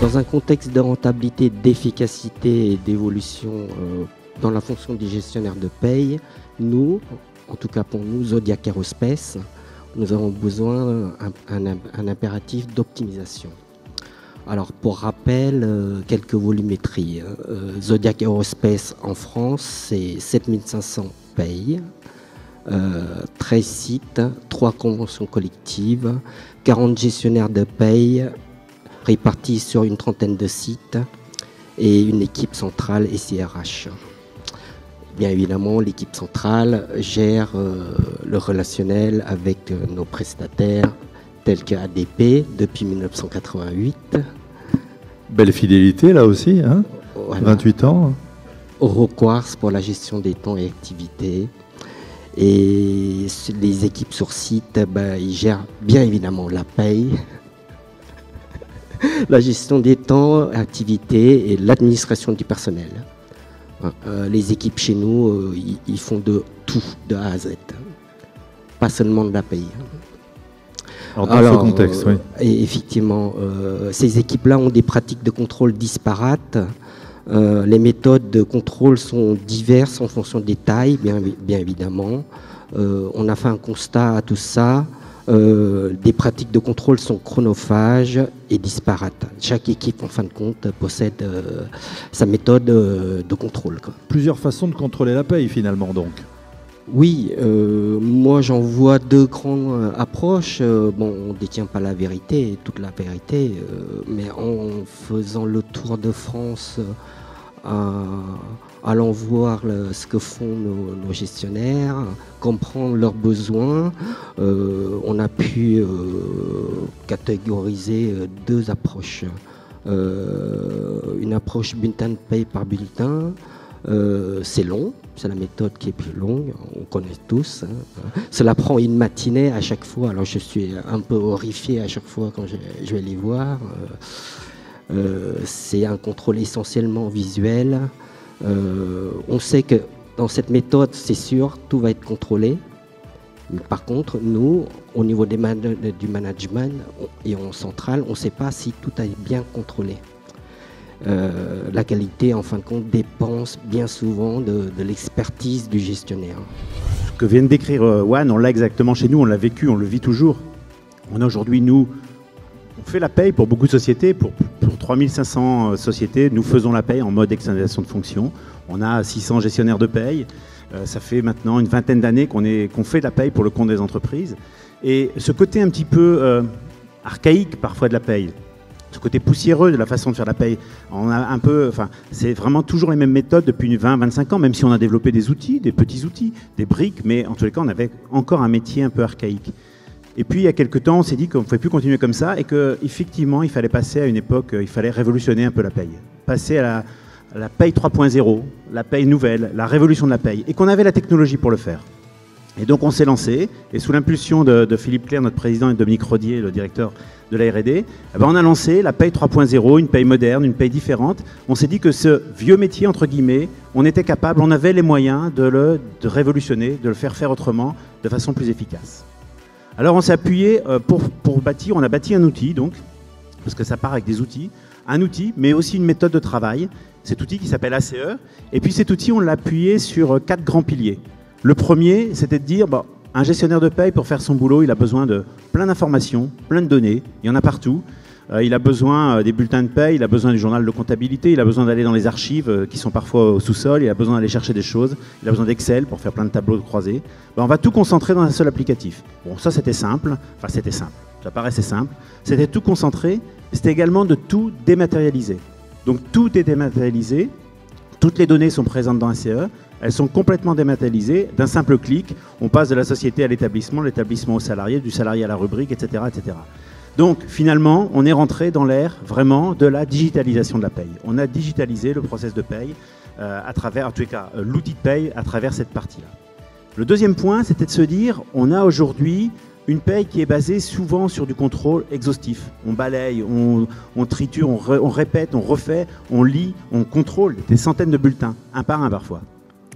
Dans un contexte de rentabilité, d'efficacité et d'évolution dans la fonction des gestionnaires de paye, nous, en tout cas pour nous, Zodiac Aerospace, nous avons besoin d'un impératif d'optimisation. Alors pour rappel, quelques volumétries. Zodiac Aerospace en France, c'est 7500 payes, 13 sites, 3 conventions collectives, 40 gestionnaires de paye répartis sur une trentaine de sites et une équipe centrale SIRH. Bien évidemment, l'équipe centrale gère le relationnel avec nos prestataires tels que ADP depuis 1988. Belle fidélité là aussi, hein, voilà. 28 ans. Euroquartz pour la gestion des temps et activités. Et les équipes sur site, ils gèrent bien évidemment la paye, la gestion des temps, activités et l'administration du personnel. Les équipes chez nous, ils font de tout, de A à Z, pas seulement de la paye. Alors, dans ce contexte, oui. Et effectivement, ces équipes-là ont des pratiques de contrôle disparates. Les méthodes de contrôle sont diverses en fonction des tailles, bien évidemment. On a fait un constat à tout ça. Des pratiques de contrôle sont chronophages et disparates. Chaque équipe, en fin de compte, possède sa méthode de contrôle, quoi. Plusieurs façons de contrôler la paye, finalement, donc. Oui, moi j'en vois deux grandes approches. Bon, on ne détient pas la vérité, toute la vérité, mais en faisant le tour de France, allant voir ce que font nos gestionnaires, comprendre leurs besoins, on a pu catégoriser deux approches. Une approche bulletin de paye par bulletin. C'est long, c'est la méthode qui est plus longue, on connaît tous. Cela prend une matinée à chaque fois, alors je suis un peu horrifié à chaque fois quand je vais les voir. C'est un contrôle essentiellement visuel. On sait que dans cette méthode, c'est sûr, tout va être contrôlé. Mais par contre, nous, au niveau du management et en centrale, on ne sait pas si tout est bien contrôlé. La qualité, en fin de compte, dépend bien souvent de l'expertise du gestionnaire. Ce que vient de décrire Juan, on l'a exactement chez nous, on l'a vécu, on le vit toujours. On a aujourd'hui, nous, on fait la paye pour beaucoup de sociétés, pour 3500 sociétés, nous faisons la paye en mode externalisation de fonction. On a 600 gestionnaires de paye, ça fait maintenant une vingtaine d'années qu'on fait de la paye pour le compte des entreprises. Et ce côté un petit peu archaïque parfois de la paye, ce côté poussiéreux de la façon de faire la paye, on a un peu, enfin, c'est vraiment toujours les mêmes méthodes depuis 20-25 ans, même si on a développé des outils, des petits outils, des briques, mais en tous les cas, on avait encore un métier un peu archaïque. Et puis, il y a quelques temps, on s'est dit qu'on ne pouvait plus continuer comme ça et qu'effectivement, il fallait passer à une époque, il fallait révolutionner un peu la paye. Passer à la paye 3.0, la paye nouvelle, la révolution de la paye, et qu'on avait la technologie pour le faire. Et donc, on s'est lancé, et sous l'impulsion de Philippe Clerc, notre président, et de Dominique Rodier, le directeur de la R&D, on a lancé la paye 3.0, une paye moderne, une paye différente. On s'est dit que ce vieux métier, entre guillemets, on était capable, on avait les moyens de révolutionner, de le faire autrement, de façon plus efficace. Alors on s'est appuyé pour bâtir, on a bâti un outil, donc, parce que ça part avec des outils, un outil, mais aussi une méthode de travail. Cet outil qui s'appelle ACE, et puis cet outil, on l'a appuyé sur 4 grands piliers. Le premier, c'était de dire, un gestionnaire de paye, pour faire son boulot, il a besoin de plein d'informations, plein de données, il y en a partout. Il a besoin des bulletins de paye, il a besoin du journal de comptabilité, il a besoin d'aller dans les archives qui sont parfois au sous-sol, il a besoin d'aller chercher des choses, il a besoin d'Excel pour faire plein de tableaux de croisés. On va tout concentrer dans un seul applicatif. Bon, ça c'était simple, enfin c'était simple, ça paraissait simple. C'était tout concentré, c'était également de tout dématérialiser. Donc tout est dématérialisé, toutes les données sont présentes dans ACE, elles sont complètement dématérialisées. D'un simple clic, on passe de la société à l'établissement au salarié, du salarié à la rubrique, etc., etc. Donc finalement, on est rentré dans l'ère vraiment de la digitalisation de la paye. On a digitalisé le process de paye à travers, en tout cas, l'outil de paye à travers cette partie-là. Le deuxième point, c'était de se dire, on a aujourd'hui une paye qui est basée souvent sur du contrôle exhaustif. On balaye, on triture, on répète, on refait, on lit, on contrôle des centaines de bulletins, un par un parfois,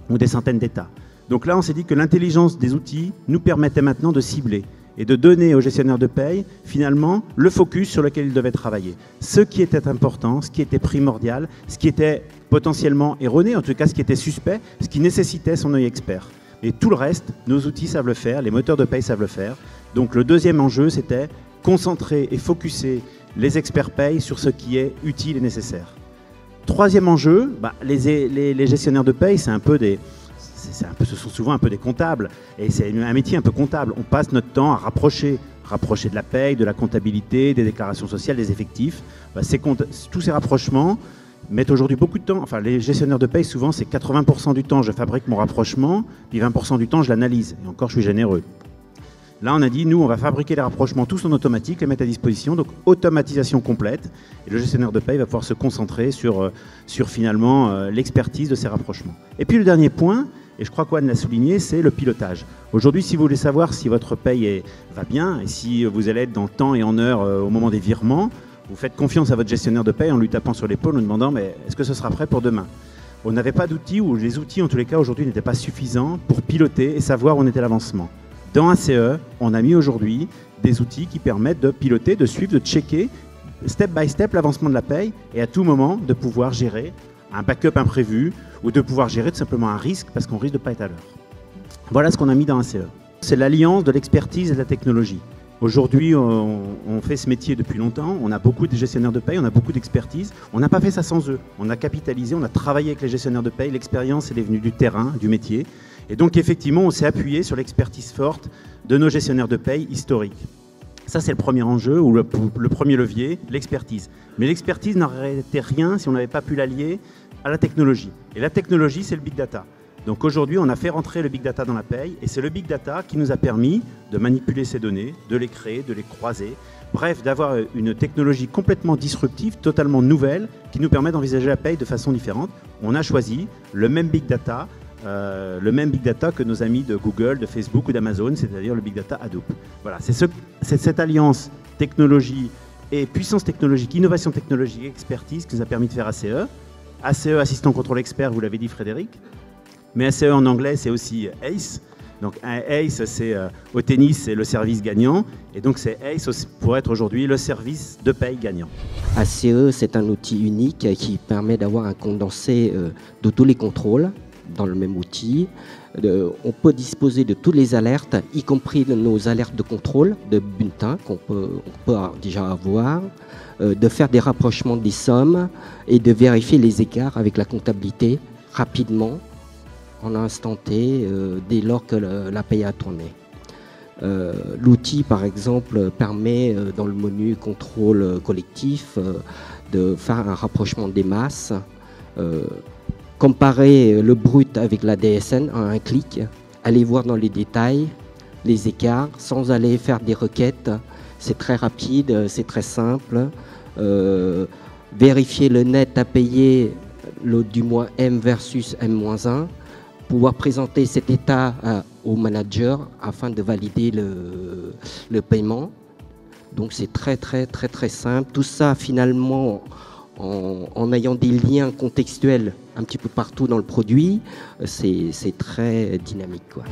ou des centaines d'états. Donc là, on s'est dit que l'intelligence des outils nous permettait maintenant de cibler et de donner aux gestionnaires de paye, finalement, le focus sur lequel ils devaient travailler. Ce qui était important, ce qui était primordial, ce qui était potentiellement erroné, en tout cas ce qui était suspect, ce qui nécessitait son œil expert. Et tout le reste, nos outils savent le faire, les moteurs de paye savent le faire. Donc le deuxième enjeu, c'était concentrer et focuser les experts paye sur ce qui est utile et nécessaire. Troisième enjeu, les gestionnaires de paye, ce sont souvent un peu des comptables, et c'est un métier un peu comptable. On passe notre temps à rapprocher de la paye, de la comptabilité, des déclarations sociales, des effectifs. Tous ces rapprochements mettent aujourd'hui beaucoup de temps. Enfin, les gestionnaires de paye, souvent, c'est 80% du temps, je fabrique mon rapprochement, puis 20% du temps, je l'analyse. Et encore, je suis généreux. Là, on a dit, nous, on va fabriquer les rapprochements tous en automatique, les mettre à disposition, donc automatisation complète. Et le gestionnaire de paye va pouvoir se concentrer sur finalement l'expertise de ces rapprochements. Et puis le dernier point, et je crois qu'Anne l'a souligné, c'est le pilotage. Aujourd'hui, si vous voulez savoir si votre paye va bien et si vous allez être dans temps et en heure au moment des virements, vous faites confiance à votre gestionnaire de paye en lui tapant sur l'épaule, en lui demandant mais est-ce que ce sera prêt pour demain? On n'avait pas d'outils, ou les outils en tous les cas aujourd'hui n'étaient pas suffisants pour piloter et savoir où en était l'avancement. Dans ACE, on a mis aujourd'hui des outils qui permettent de piloter, de suivre, de checker step by step l'avancement de la paye et à tout moment de pouvoir gérer un backup imprévu ou de pouvoir gérer tout simplement un risque parce qu'on risque de ne pas être à l'heure. Voilà ce qu'on a mis dans ACE. C'est l'alliance de l'expertise et de la technologie. Aujourd'hui, on fait ce métier depuis longtemps, on a beaucoup de gestionnaires de paye, on a beaucoup d'expertise. On n'a pas fait ça sans eux. On a capitalisé, on a travaillé avec les gestionnaires de paye, l'expérience elle est venue du terrain, du métier. Et donc effectivement, on s'est appuyé sur l'expertise forte de nos gestionnaires de paye historiques. Ça, c'est le premier enjeu, ou le premier levier, l'expertise. Mais l'expertise n'aurait été rien si on n'avait pas pu l'allier à la technologie. Et la technologie, c'est le big data. Donc aujourd'hui, on a fait rentrer le big data dans la paye, et c'est le big data qui nous a permis de manipuler ces données, de les créer, de les croiser, bref, d'avoir une technologie complètement disruptive, totalement nouvelle, qui nous permet d'envisager la paye de façon différente. On a choisi le même big data que nos amis de Google, de Facebook ou d'Amazon, c'est-à-dire le big data Hadoop. Voilà, c'est cette alliance technologie et puissance technologique, innovation technologique, expertise qui nous a permis de faire ACE. ACE, assistant contrôle expert, vous l'avez dit Frédéric, mais ACE en anglais c'est aussi ACE. Donc ACE, c'est au tennis, c'est le service gagnant, et donc c'est ACE pour être aujourd'hui le service de paye gagnant. ACE, c'est un outil unique qui permet d'avoir un condensé de tous les contrôles dans le même outil. On peut disposer de toutes les alertes, y compris de nos alertes de contrôle de bulletins qu'on peut déjà avoir, de faire des rapprochements des sommes et de vérifier les écarts avec la comptabilité rapidement, en un instant T, dès lors que la paye a tourné. L'outil, par exemple, permet, dans le menu contrôle collectif, de faire un rapprochement des masses, comparer le brut avec la DSN en un clic, aller voir dans les détails les écarts sans aller faire des requêtes. C'est très rapide, c'est très simple. Vérifier le net à payer du mois M versus M-1. Pouvoir présenter cet état au manager afin de valider le paiement. Donc c'est très simple. Tout ça finalement en ayant des liens contextuels un petit peu partout dans le produit, c'est très dynamique, quoi.